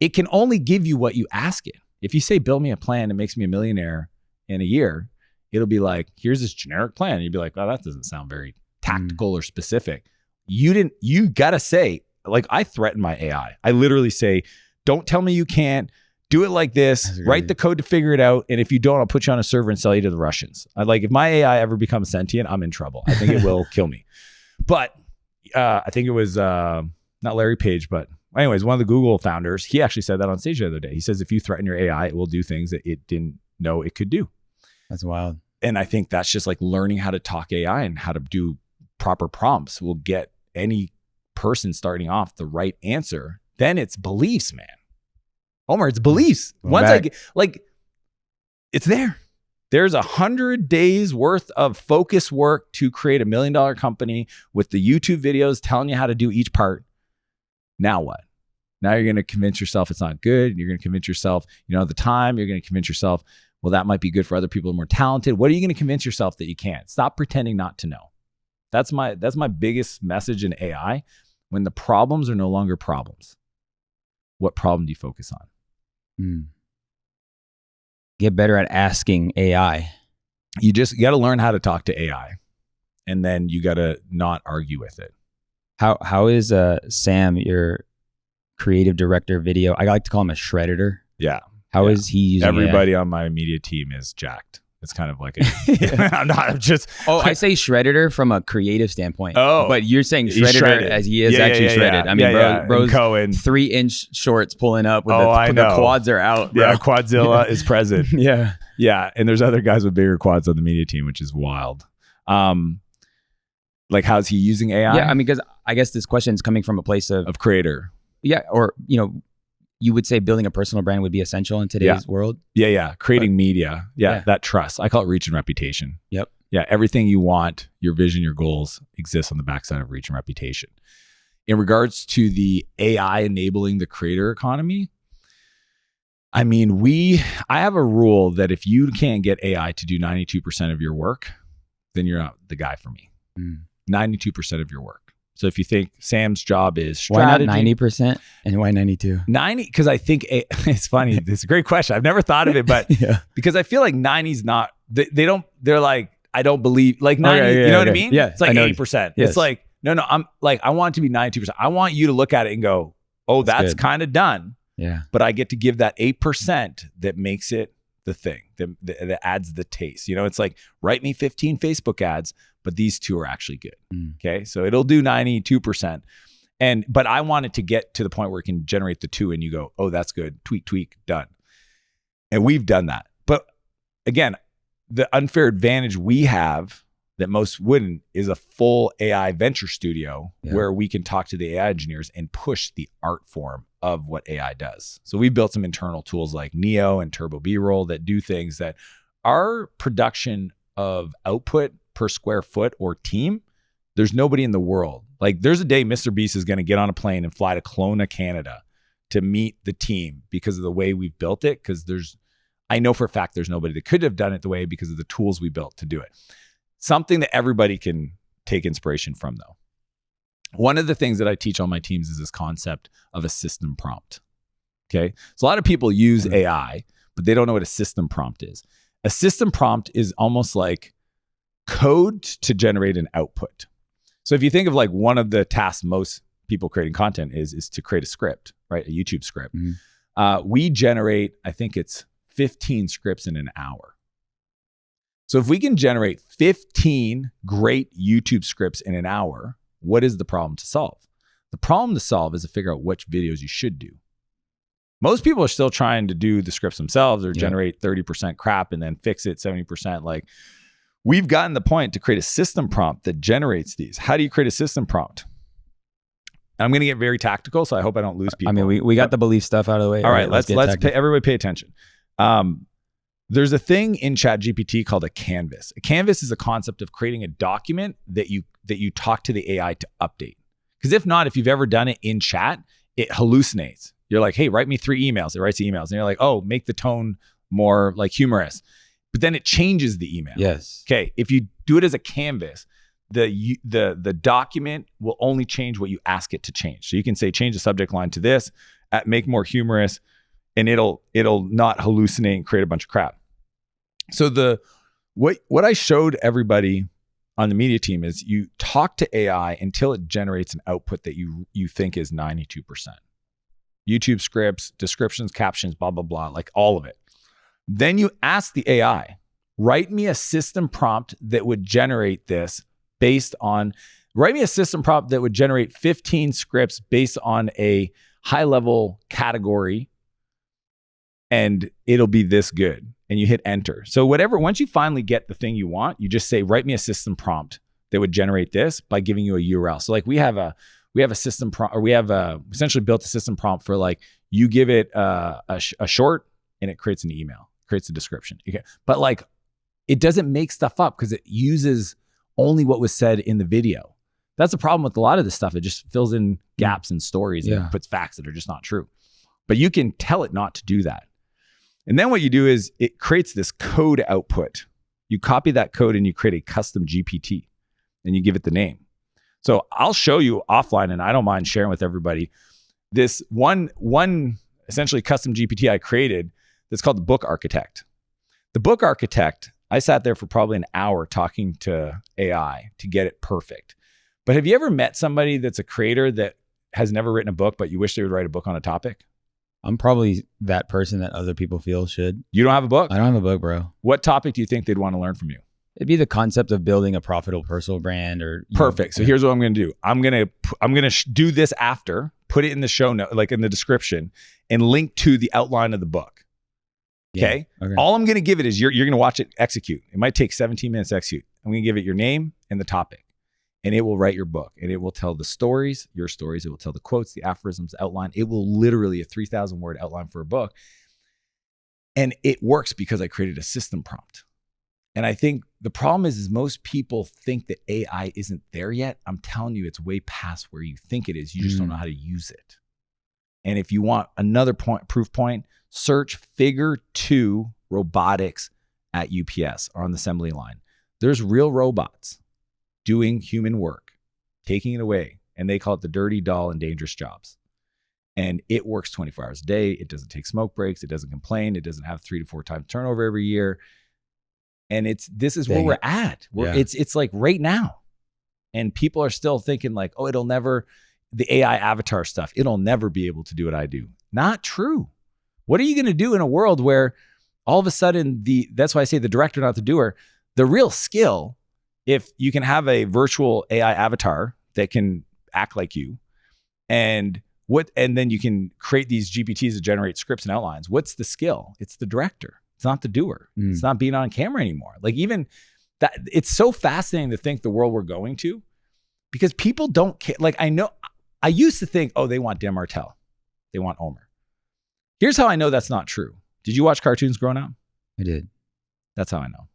it can only give you what you ask it. If you say, build me a plan that makes me a millionaire in a year, it'll be like, here's this generic plan. And you'd be like, oh, that doesn't sound very tactical or specific. You gotta say, like, I threaten my AI. I literally say, don't tell me you can't. Do it like this, write the code to figure it out. And if you don't, I'll put you on a server and sell you to the Russians. If my AI ever becomes sentient, I'm in trouble. I think it will kill me. But I think it was not Larry Page, but anyways, one of the Google founders, he actually said that on stage the other day. He says, if you threaten your AI, it will do things that it didn't know it could do. That's wild. And I think that's just like learning how to talk AI and how to do proper prompts will get any person starting off the right answer then it's beliefs, man. Omar, it's beliefs. Once back. I get, like, it's there. There's 100 days worth of focus work to create $1 million company with the YouTube videos telling you how to do each part. Now what? Now you're going to convince yourself it's not good. You're going to convince yourself, the time. You're going to convince yourself, well, that might be good for other people who are more talented. What are you going to convince yourself that you can't? Stop pretending not to know. That's my biggest message in AI. When the problems are no longer problems, what problem do you focus on? Get better at asking AI. You got to learn how to talk to AI, and then you got to not argue with it. How is Sam, your creative director video? I like to call him a shredder. Yeah. How is he using Everybody AI? on my media team is jacked. It's kind of like I'm just. I say shredder from a creative standpoint. Oh, but you're saying he's shredder shredded. as he is actually shredded. I mean, bro's Cohen 3-inch shorts pulling up with I the know. quads are out. Bro. Yeah, Quadzilla is present. Yeah. Yeah, and there's other guys with bigger quads on the media team, which is wild. Like, how's he using AI? Yeah, I mean, because I guess this question is coming from a place of creator. Yeah, or you would say building a personal brand would be essential in today's world. Yeah. Creating media. Yeah, that trust. I call it reach and reputation. Yep. Yeah, everything you want, your vision, your goals exists on the backside of reach and reputation. In regards to the AI enabling the creator economy, I mean, I have a rule that if you can't get AI to do 92% of your work, then you're not the guy for me. 92% of your work. So if you think Sam's job is strategy, why not 90% and why 92? 90, because I think it's funny. It's a great question. I've never thought of it, but because I feel like 90's not, they're like, I don't believe, like 90, you know what I mean? Yeah. It's like 80%. Yes. It's like, no, I'm like, I want it to be 92%. I want you to look at it and go, oh, that's kind of done. Yeah. But I get to give that 8% that makes it the thing, that adds the taste. It's like, write me 15 Facebook ads, but these 2 are actually good. Okay. So it'll do 92%. But I want it to get to the point where it can generate the 2 and you go, oh, that's good. Tweak, done. And we've done that. But again, the unfair advantage we have that most wouldn't is a full AI venture studio where we can talk to the AI engineers and push the art form of what AI does. So we built some internal tools like Neo and Turbo B-roll that do things that our production of output per square foot or team, there's nobody in the world. Like, there's a day Mr. Beast is going to get on a plane and fly to Kelowna, Canada to meet the team because of the way we've built it. Because I know for a fact there's nobody that could have done it the way because of the tools we built to do it. Something that everybody can take inspiration from, though. One of the things that I teach on my teams is this concept of a system prompt. Okay. So a lot of people use AI, but they don't know what a system prompt is. A system prompt is almost like code to generate an output. So if you think of like one of the tasks most people creating content is to create a script, right? A YouTube script. We generate, I think it's 15 scripts in an hour. So if we can generate 15 great YouTube scripts in an hour, what is the problem to solve? The problem to solve is to figure out which videos you should do. Most people are still trying to do the scripts themselves or generate 30% crap and then fix it 70%. Like, we've gotten the point to create a system prompt that generates these. How do you create a system prompt? And I'm going to get very tactical, so I hope I don't lose people. I mean, we got the belief stuff out of the way. All right, let's everybody pay attention. There's a thing in ChatGPT called a canvas. A canvas is a concept of creating a document that you talk to the AI to update. Because if you've ever done it in chat, it hallucinates. You're like, hey, write me 3 emails. It writes the emails. And you're like, oh, make the tone more like humorous. But then it changes the email. Yes. Okay. If you do it as a canvas, the document will only change what you ask it to change. So you can say, change the subject line to this, make more humorous, and it'll not hallucinate and create a bunch of crap. So what I showed everybody on the media team is you talk to AI until it generates an output that you think is 92%. YouTube scripts, descriptions, captions, blah, blah, blah, like all of it. Then you ask the AI, write me a system prompt that would generate this write me a system prompt that would generate 15 scripts based on a high level category, and it'll be this good. And you hit enter. So once you finally get the thing you want, you just say, write me a system prompt that would generate this by giving you a URL. So like we have we have a system prompt, or we have essentially built a system prompt for like, you give it a short and it creates an email, creates a description. Okay. But like, it doesn't make stuff up because it uses only what was said in the video. That's the problem with a lot of this stuff. It just fills in gaps in stories and puts facts that are just not true. But you can tell it not to do that. And then what you do is it creates this code output. You copy that code and you create a custom GPT and you give it the name. So I'll show you offline, and I don't mind sharing with everybody this one essentially custom GPT I created that's called the Book Architect. The Book Architect, I sat there for probably an hour talking to AI to get it perfect. But have you ever met somebody that's a creator that has never written a book, but you wish they would write a book on a topic? I'm probably that person that other people feel should. You don't have a book? I don't have a book, bro. What topic do you think they'd want to learn from you? It'd be the concept of building a profitable personal brand, or perfect. So here's what I'm going to do. I'm going to do this after, put it in the show note, like in the description, and link to the outline of the book. Okay. All I'm going to give it is you're going to watch it execute. It might take 17 minutes to execute. I'm going to give it your name and the topic, and it will write your book, and it will tell the stories, your stories. It will tell the quotes, the aphorisms, the outline. It will literally a 3,000 word outline for a book. And it works because I created a system prompt. And I think the problem is most people think that AI isn't there yet. I'm telling you, it's way past where you think it is. You just don't know how to use it. And if you want another proof point, search figure 2 robotics at UPS or on the assembly line. There's real robots doing human work, taking it away. And they call it the dirty, dull, and dangerous jobs. And it works 24 hours a day. It doesn't take smoke breaks. It doesn't complain. It doesn't have 3 to 4 times turnover every year. And this is where we're at. It's like right now. And people are still thinking like, oh, the AI avatar stuff, it'll never be able to do what I do. Not true. What are you going to do in a world where all of a sudden that's why I say the director, not the doer, the real skill, if you can have a virtual AI avatar that can act like you, and then you can create these GPTs to generate scripts and outlines. What's the skill? It's the director. It's not the doer. It's not being on camera anymore. Like even that, it's so fascinating to think the world we're going to, because people don't care. Like I used to think, oh, they want Dan Martell. They want Omar. Here's how I know that's not true. Did you watch cartoons growing up? I did. That's how I know.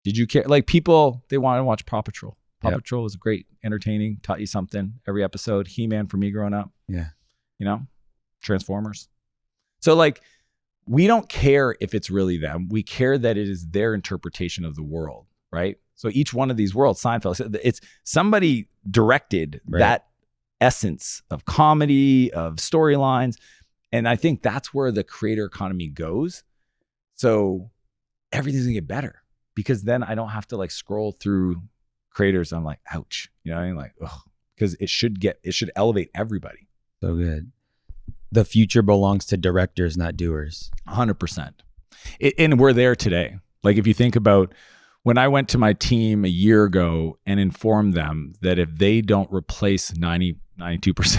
Did you care? Like people, they want to watch Paw Patrol. Paw Patrol was great, entertaining, taught you something every episode. He-Man for me growing up. Yeah. You know, Transformers. So like, we don't care if it's really them. We care that it is their interpretation of the world, right? So each one of these worlds, Seinfeld, it's somebody directed that essence of comedy, of storylines. And I think that's where the creator economy goes. So everything's gonna get better, because then I don't have to like scroll through creators. I'm like, ouch, you know what I mean? Like, ugh, because it should elevate everybody. So good. The future belongs to directors, not doers. 100%. And we're there today. Like if you think about when I went to my team a year ago and informed them that if they don't replace 92%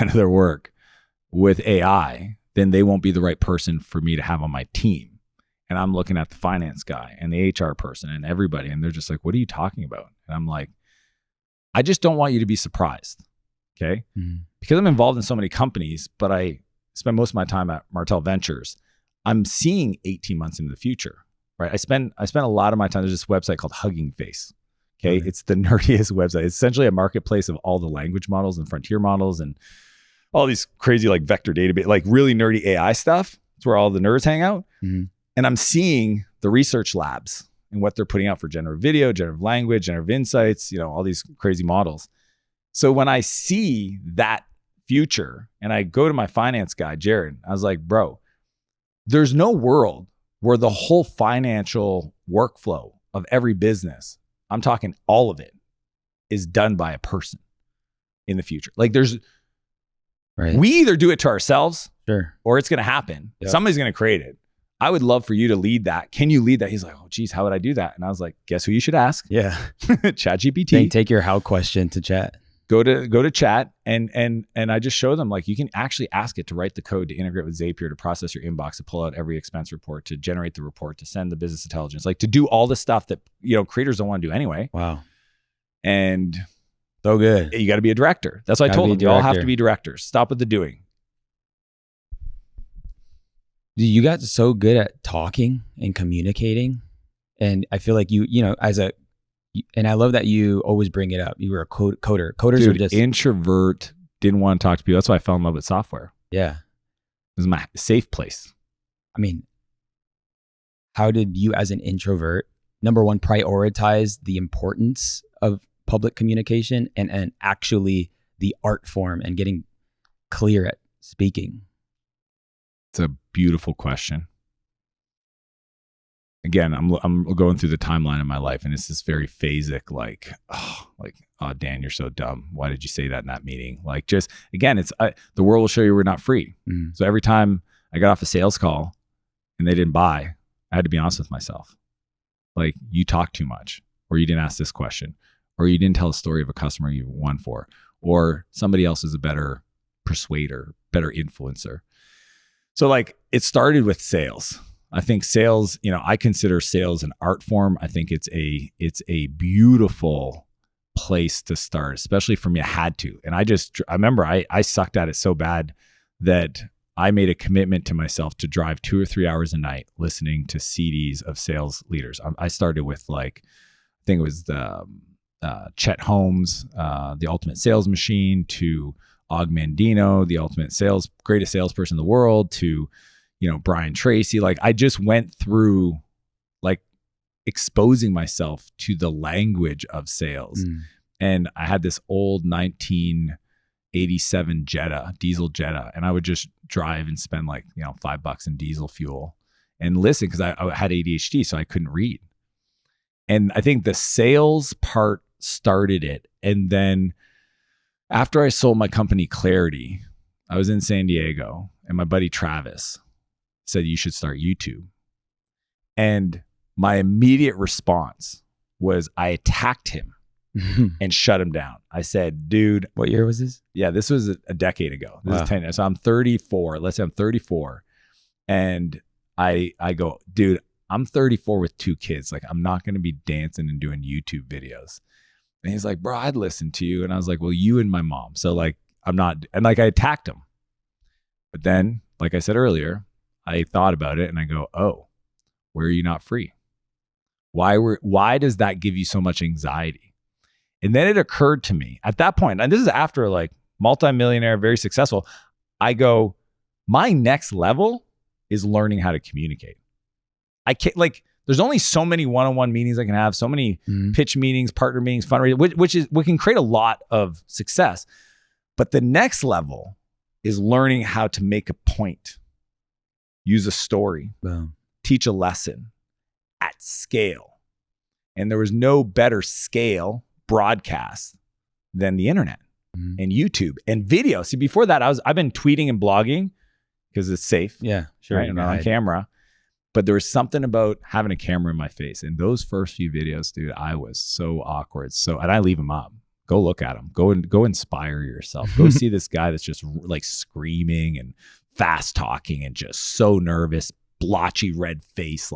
of their work with AI, then they won't be the right person for me to have on my team. And I'm looking at the finance guy and the HR person and everybody, and they're just like, what are you talking about? And I'm like, I just don't want you to be surprised. Okay. Because I'm involved in so many companies, but I spend most of my time at Martell Ventures. I'm seeing 18 months into the future, right? I spend a lot of my time. There's this website called Hugging Face. Okay. It's the nerdiest website. It's essentially a marketplace of all the language models and frontier models and all these crazy like vector database, like really nerdy AI stuff. It's where all the nerds hang out. And I'm seeing the research labs and what they're putting out for generative video, generative language, generative insights, you know, all these crazy models. So when I see that future and I go to my finance guy, Jared, I was like, bro, there's no world where the whole financial workflow of every business, I'm talking all of it, is done by a person in the future. Like we either do it to ourselves or it's going to happen. Somebody's going to create it. I would love for you to lead that. Can you lead that? He's like, oh geez, how would I do that? And I was like, guess who you should ask? Yeah. ChatGPT. Take your how question to chat. Go to chat and I just show them like you can actually ask it to write the code to integrate with Zapier, to process your inbox, to pull out every expense report, to generate the report, to send the business intelligence, like to do all the stuff that, you know, creators don't want to do anyway. Wow. And So good. You got to be a director. That's what I told them. You all have to be directors. Stop with the doing. Dude, you got so good at talking and communicating. And I feel like and I love that you always bring it up. You were a coder. Coders Dude, are just introvert, didn't want to talk to people. That's why I fell in love with software. Yeah. It was my safe place. I mean, how did you as an introvert, number one, prioritize the importance of public communication and actually the art form and getting clear at speaking? It's a beautiful question. Again, I'm going through the timeline of my life, and it's this very phasic, like, oh, Dan, you're so dumb. Why did you say that in that meeting? Like, just again, it's the world will show you we're not free. Mm. So every time I got off a sales call and they didn't buy, I had to be honest with myself. Like, you talk too much, or you didn't ask this question, or you didn't tell a story of a customer you won for, or somebody else is a better persuader, better influencer. So like, it started with sales. I think sales, I consider sales an art form. I think it's a beautiful place to start, especially for me. I had to. And I remember I sucked at it so bad that I made a commitment to myself to drive 2 or 3 hours a night listening to CDs of sales leaders. I started with I think it was the Chet Holmes, The Ultimate Sales Machine, to Og Mandino, the greatest salesperson in the world, to Brian Tracy. Like, I just went through exposing myself to the language of sales. And I had this old 1987 diesel Jetta, and I would just drive and spend $5 in diesel fuel and listen, because I had ADHD, so I couldn't read. And I think the sales part started it. And then after I sold my company Clarity, I was in San Diego, and my buddy Travis said, you should start YouTube. And my immediate response was I attacked him and shut him down. I said, dude. What year was this? Yeah, this was a decade ago. This is 10 years. So I'm 34. Let's say I'm 34. And I go, dude, I'm 34 with 2 kids. Like, I'm not going to be dancing and doing YouTube videos. And he's like, bro, I'd listen to you. And I was like, well, you and my mom. So I'm not. And I attacked him. But then, like I said earlier, I thought about it and I go, oh, where are you not free? Why does that give you so much anxiety? And then it occurred to me at that point, and this is after multi-millionaire, very successful, I go, my next level is learning how to communicate. I can't, there's only so many one-on-one meetings I can have, so many pitch meetings, partner meetings, fundraising, which can create a lot of success. But the next level is learning how to make a point, use a story, teach a lesson at scale. And there was no better scale broadcast than the internet and YouTube and video. See, before that, I've been tweeting and blogging because it's safe. Yeah, sure. Right? I'm not on camera. But there was something about having a camera in my face. And those first few videos, dude, I was so awkward. And I leave them up. Go look at them. Go inspire yourself. Go see this guy that's just screaming and fast talking and just so nervous, blotchy red face.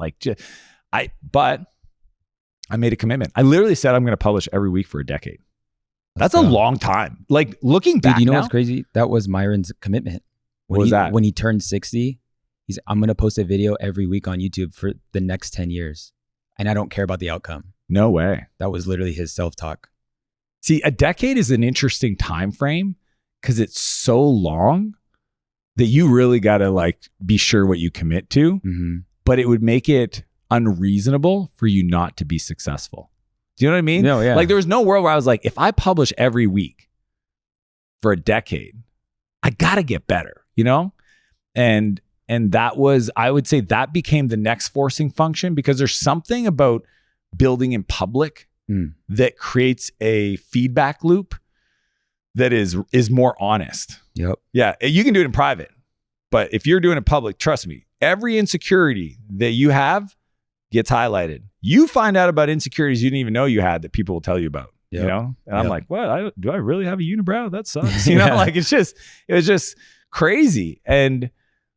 But I made a commitment. I literally said I'm going to publish every week for a decade. That's a long time. Looking back, dude, you know what's crazy? That was Myron's commitment. What was that? When he turned 60, I'm going to post a video every week on YouTube for the next 10 years. And I don't care about the outcome. No way. That was literally his self-talk. See, a decade is an interesting time frame because it's so long that you really got to be sure what you commit to. Mm-hmm. But it would make it unreasonable for you not to be successful. Do you know what I mean? No, yeah. There was no world where I was like, if I publish every week for a decade, I got to get better, And that was, I would say that became the next forcing function, because there's something about building in public that creates a feedback loop that is more honest. Yep. Yeah. You can do it in private, but if you're doing it public, trust me, every insecurity that you have gets highlighted. You find out about insecurities you didn't even know you had that people will tell you about, And I'm like, what? Do I really have a unibrow? That sucks. It was just crazy.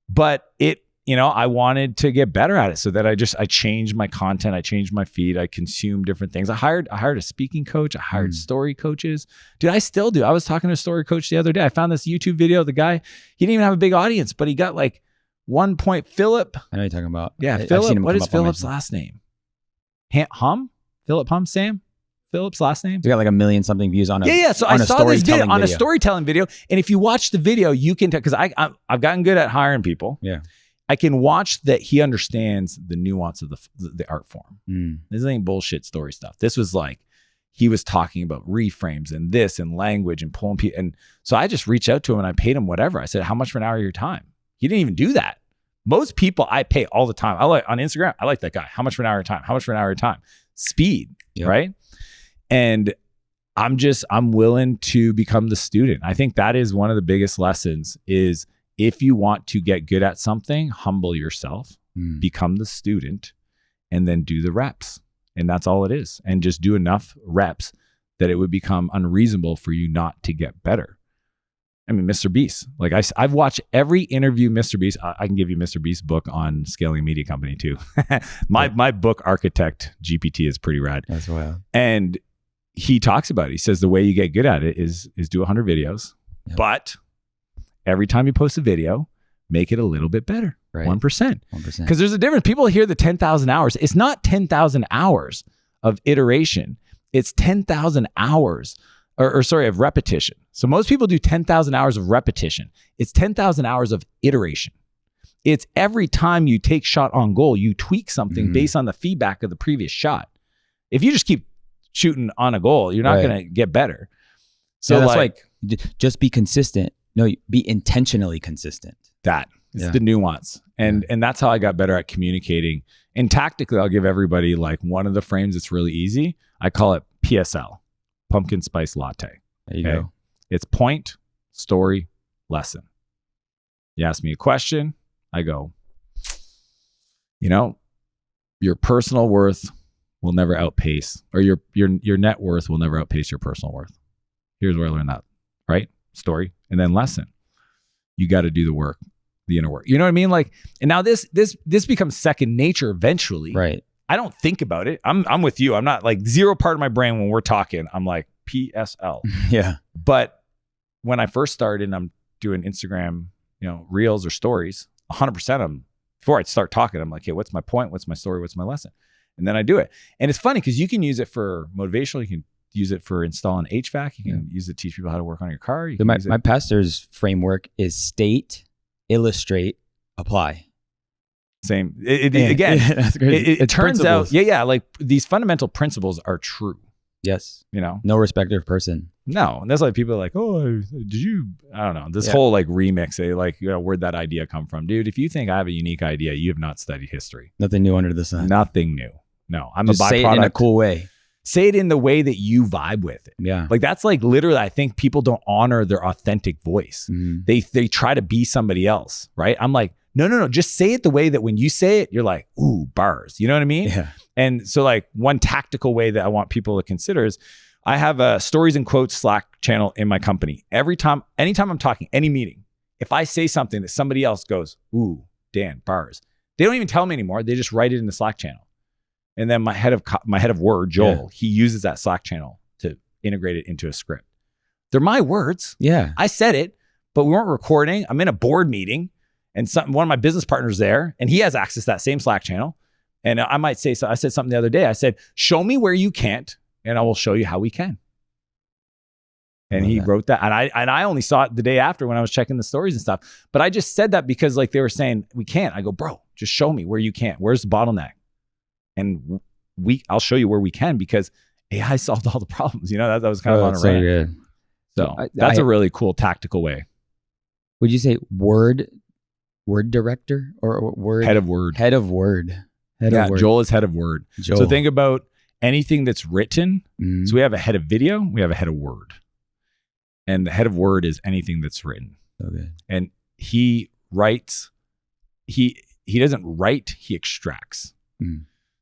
But it, I wanted to get better at it, so that I changed my content, I changed my feed, I consumed different things. I hired a speaking coach, I hired story coaches. Dude, I still do. I was talking to a story coach the other day. I found this YouTube video. The guy, he didn't even have a big audience, but he got like Philip. I know you're talking about. Yeah, Philip. What is Philip's last name? Philip Hum? Sam? Philip's last name? We got like 1 million something views on a Yeah. So I saw this video on a storytelling video. And if you watch the video, you can tell, because I've gotten good at hiring people. Yeah. I can watch that he understands the nuance of the art form. This ain't bullshit story stuff. This was like, he was talking about reframes and this and language and pulling people. And so I just reached out to him and I paid him whatever. I said, how much for an hour of your time? He didn't even do that. Most people I pay all the time. I like on Instagram, I like that guy. How much for an hour of time? How much for an hour of time? Speed, right? And I'm willing to become the student. I think that is one of the biggest lessons is, if you want to get good at something, humble yourself, become the student, and then do the reps. And that's all it is. And just do enough reps that it would become unreasonable for you not to get better. I mean, Mr. Beast, like I've watched every interview Mr. Beast. I can give you Mr. Beast's book on scaling a media company too. My book, Architect GPT, is pretty rad. That's wild. And he talks about it. He says the way you get good at it is do 100 videos, but every time you post a video, make it a little bit better. Right. 1%. Because there's a difference. People hear the 10,000 hours. It's not 10,000 hours of iteration. It's 10,000 hours of repetition. So most people do 10,000 hours of repetition. It's 10,000 hours of iteration. It's every time you take shot on goal, you tweak something based on the feedback of the previous shot. If you just keep shooting on a goal, you're not going to get better. So that's like just be consistent. No, be intentionally consistent. That is the nuance. And that's how I got better at communicating. And tactically, I'll give everybody like one of the frames that's really easy. I call it PSL, pumpkin spice latte. There you go. It's point, story, lesson. You ask me a question, I go, your personal worth will never outpace, or your net worth will never outpace your personal worth. Here's where I learned that, right? Story, and then lesson. You got to do the work, the inner work. You know what I mean? Like, and now this becomes second nature eventually. Right. I don't think about it. I'm with you. I'm not like zero part of my brain when we're talking. I'm like PSL. Yeah. But when I first started and I'm doing Instagram, reels or stories, 100% of them, before I start talking, I'm like, hey, what's my point? What's my story? What's my lesson? And then I do it. And it's funny because you can use it for motivational. You can use it for installing HVAC. You can use it to teach people how to work on your car. My pastor's framework is state, illustrate, apply. Same. It turns out, like these fundamental principles are true. Yes. No respecter of person. No. And that's like people are like, oh, I don't know. This whole like remix, where'd that idea come from? Dude, if you think I have a unique idea, you have not studied history. Nothing new under the sun. Nothing new. No, I'm just a byproduct. Say it in a cool way. Say it in the way that you vibe with it. Yeah. Like that's like literally, I think people don't honor their authentic voice. They try to be somebody else, right? I'm like, no. Just say it the way that when you say it, you're like, ooh, bars. You know what I mean? Yeah. And so like one tactical way that I want people to consider is I have a stories and quotes Slack channel in my company. Anytime I'm talking, any meeting, if I say something that somebody else goes, ooh, Dan, bars. They don't even tell me anymore. They just write it in the Slack channel. And then my head of Word, Joel, he uses that Slack channel to integrate it into a script. They're my words. Yeah. I said it, but we weren't recording. I'm in a board meeting and one of my business partners there, and he has access to that same Slack channel. And I might say, so I said something the other day. I said, show me where you can't, and I will show you how we can. And he wrote that. And I only saw it the day after when I was checking the stories and stuff. But I just said that because like they were saying, we can't. I go, bro, just show me where you can't. Where's the bottleneck? And I'll show you where we can, because AI solved all the problems. That was kind of on a rant. Good. So that's a really cool tactical way. Would you say word director or word? Head of word. Head of word. Joel is head of word. Joel. So think about anything that's written. So we have a head of video. We have a head of word. And the head of word is anything that's written. Okay. And he writes. He doesn't write. He extracts.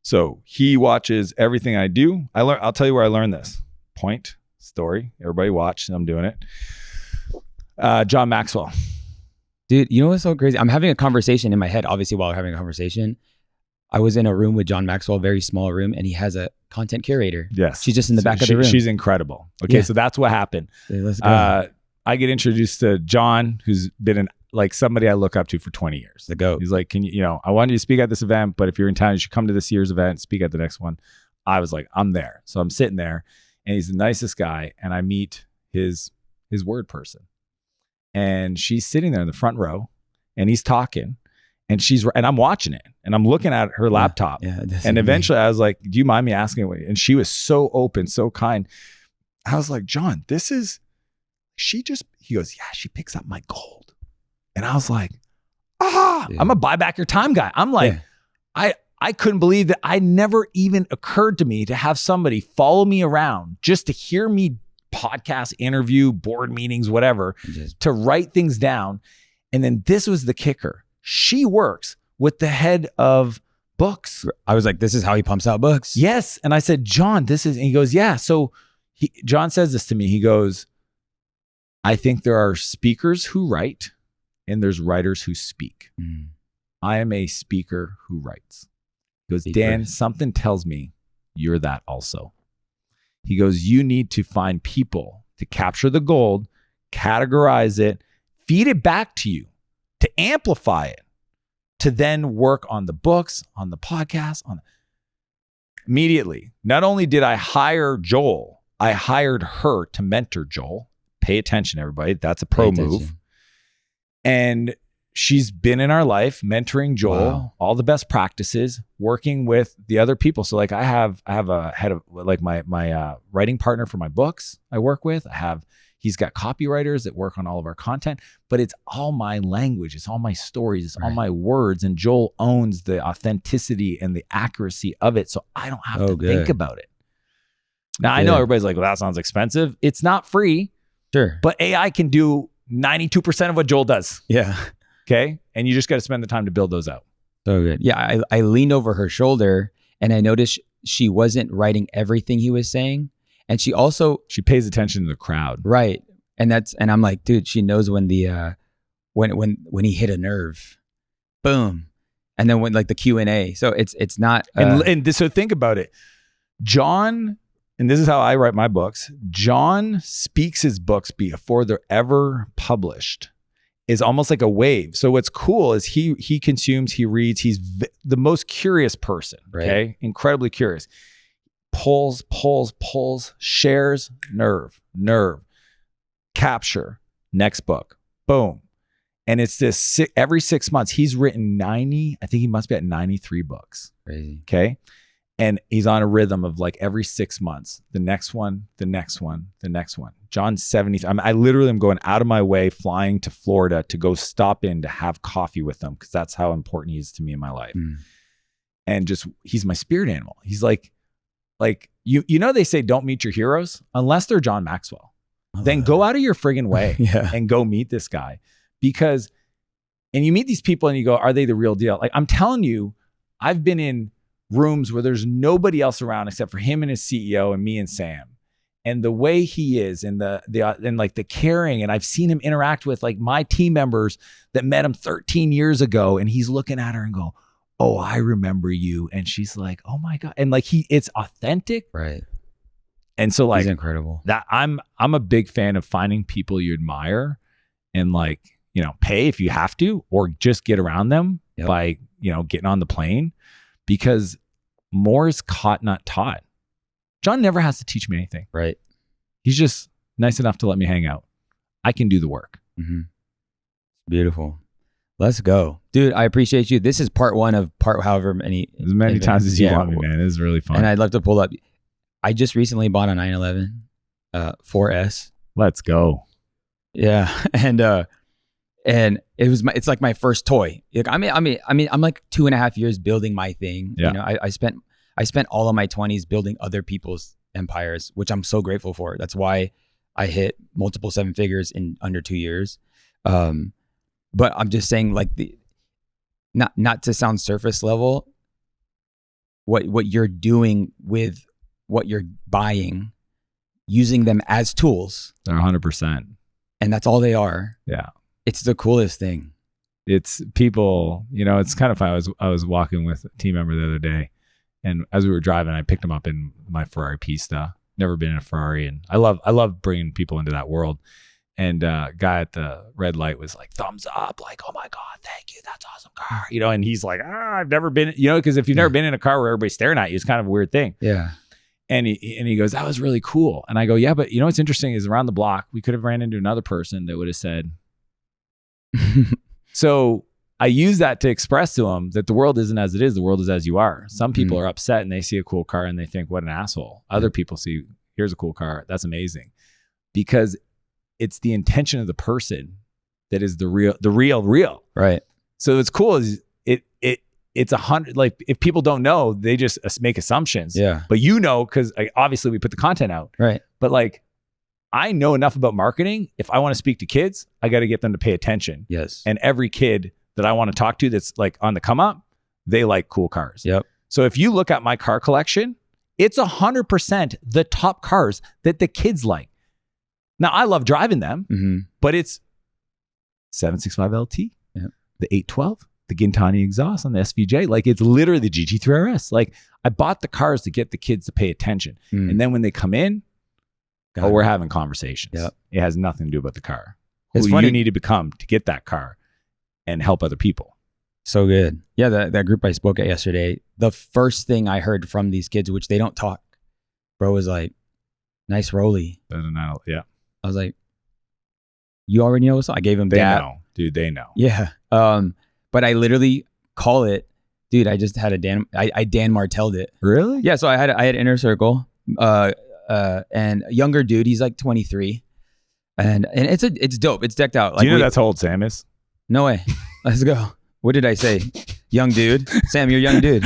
So he watches everything I do. I'll tell you where I learned this. Point, story. Everybody watch. I'm doing it. John Maxwell. Dude, you know what's so crazy? I'm having a conversation in my head, obviously, while we're having a conversation. I was in a room with John Maxwell, a very small room, and he has a content curator. Yes. She's just in the back of the room. She's incredible. Okay, so that's what happened. Yeah, let's go. I get introduced to John, who's been somebody I look up to for 20 years. The GOAT. He's like, I wanted you to speak at this event, but if you're in town, you should come to this year's event, speak at the next one. I was like, I'm there. So I'm sitting there, and he's the nicest guy, and I meet his word person. And she's sitting there in the front row, and he's talking, and I'm watching it, and I'm looking at her laptop. Yeah, and eventually I was like, do you mind me asking what? And she was so open, so kind. I was like, John, he goes, yeah, she picks up my gold. And I was like, I'm a buy back your time guy. I'm like, I couldn't believe that. I never even occurred to me to have somebody follow me around just to hear me podcast, interview, board meetings, whatever, to write things down. And then this was the kicker. She works with the head of books. I was like, this is how he pumps out books. Yes. And I said, John, and he goes, yeah. So John says this to me. He goes, I think there are speakers who write and there's writers who speak. I am a speaker who writes. He goes, Dan, something tells me you're that also. He goes, you need to find people to capture the gold, categorize it, feed it back to you, to amplify it, to then work on the books, on the podcast, immediately. Not only did I hire Joel, I hired her to mentor Joel. Pay attention, everybody. That's a pro move. And she's been in our life mentoring Joel, all the best practices, working with the other people. So like I have a head of like my writing partner for my books I work with. He's got copywriters that work on all of our content, but it's all my language. It's all my stories. It's all my words. And Joel owns the authenticity and the accuracy of it. So I don't have to think about it. Now I know everybody's like, well, that sounds expensive. It's not free. Sure. But AI can do 92% of what Joel does. Yeah. Okay. And you just got to spend the time to build those out. So good. Yeah. I leaned over her shoulder and I noticed she wasn't writing everything he was saying. And she pays attention to the crowd. Right. And I'm like, dude, she knows when when he hit a nerve, boom. And then when like the Q&A. So it's not. So think about it. John, and this is how I write my books. John speaks his books before they're ever published. Is almost like a wave. So what's cool is he consumes, he reads, he's the most curious person, okay? Right. Incredibly curious. Pulls, shares, nerve, capture, next book, boom. And it's this, every 6 months, he's written 90, I think he must be at 93 books. Crazy. Okay. And he's on a rhythm of like every 6 months, the next one, the next one, the next one. John's 70. I literally am going out of my way, flying to Florida to go stop in to have coffee with him because that's how important he is to me in my life. And he's my spirit animal. He's like you know they say don't meet your heroes unless they're John Maxwell. Then go out of your friggin' way and go meet this guy and you meet these people and you go, are they the real deal? Like I'm telling you, I've been in rooms where there's nobody else around except for him and his CEO and me and Sam. And the way he is and the caring, and I've seen him interact with like my team members that met him 13 years ago, and he's looking at her and go, oh, I remember you. And she's like, oh my God. And like it's authentic. Right. And so like he's incredible. That I'm a big fan of finding people you admire and like, pay if you have to, or just get around them by, getting on the plane, because more is caught, not taught. John never has to teach me anything. Right. He's just nice enough to let me hang out. I can do the work. Mm-hmm. Beautiful. Let's go. Dude, I appreciate you. This is part one of however many. As many times as you want me, man. It is really fun. And I'd love to pull up. I just recently bought a 911 4S. Let's go. Yeah. And it's like my first toy. Like, I mean, I'm like 2.5 years building my thing. Yeah. I spent all of my 20s building other people's empires, which I'm so grateful for. That's why I hit multiple 7 figures in under 2 years. But I'm just saying, like, not to sound surface level, what you're doing with what you're buying, using them as tools. They're 100%. And that's all they are. Yeah. It's the coolest thing. it's people, you know, it's kind of fun. I was walking with a team member the other day, and as we were driving, I picked him up in my Ferrari Pista. Never been in a Ferrari, and I love bringing people into that world. And guy at the red light was like, thumbs up, like, oh my God, thank you, that's awesome car, you know. And he's like, I've never been, you know, because if you've never been in a car where everybody's staring at you, it's kind of a weird thing. Yeah. And he goes, that was really cool. And I go, yeah, but you know what's interesting is around the block, we could have ran into another person that would have said. So I use that to express to him that the world isn't as it is. The world is as you are. Some people are upset and they see a cool car and they think, what an asshole. Other people see, here's a cool car. That's amazing. Because it's the intention of the person that is the real. Right. So what's cool is it's 100, like if people don't know, they just make assumptions. Yeah. But you know, because obviously we put the content out. Right. But like, I know enough about marketing. If I want to speak to kids, I got to get them to pay attention. Yes. And every kid that I want to talk to that's like on the come up, they like cool cars. Yep. So if you look at my car collection, it's 100% the top cars that the kids like. Now I love driving them, but it's 765 LT, the 812, the Gintani exhaust on the SVJ. Like it's literally the GT3 RS. Like I bought the cars to get the kids to pay attention. And then when they come in, we're having conversations. Yep. It has nothing to do about the car. It's who funny. You need to become to get that car and help other people. So good. Yeah, that group I spoke at yesterday, the first thing I heard from these kids, which they don't talk, bro, was like, nice Rolly. Yeah. I was like, you already know what's up? I gave them that. They know. Dude, they know. Yeah. But I literally call it, dude, I just had I Dan Martelled it. Really? Yeah, so I had Inner Circle. And a younger dude, he's like 23, and it's dope. It's decked out. Like, do you know that's how old Sam is? No way. Let's go. What did I say? Young dude. Sam, you're a young dude.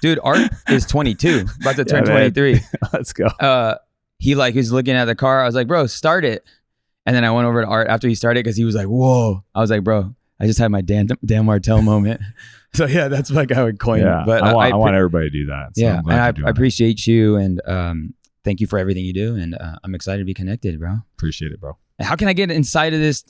Dude, Art is 22, about to turn 23. Let's go. He was looking at the car. I was like, bro, start it. And then I went over to Art after he started because he was like, whoa. I was like, bro, I just had my Dan Martell moment. So yeah, that's like how I would coin. Yeah, but I want everybody to do that. So yeah, and I appreciate you and thank you for everything you do, and I'm excited to be connected, bro. Appreciate it, bro. How can I get inside of this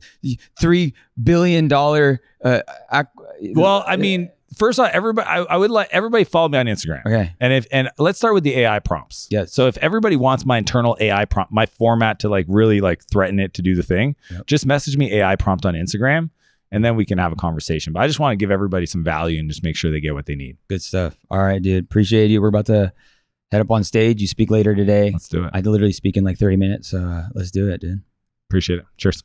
$3 billion? Well, I mean, first off, everybody, I would let everybody follow me on Instagram. Okay. And let's start with the AI prompts. Yeah. So if everybody wants my internal AI prompt, my format to like really like threaten it to do the thing, just message me AI prompt on Instagram, and then we can have a conversation. But I just want to give everybody some value and just make sure they get what they need. Good stuff. All right, dude. Appreciate you. We're about to head up on stage. You speak later today. Let's do it. I literally speak in like 30 minutes. So let's do it, dude. Appreciate it. Cheers.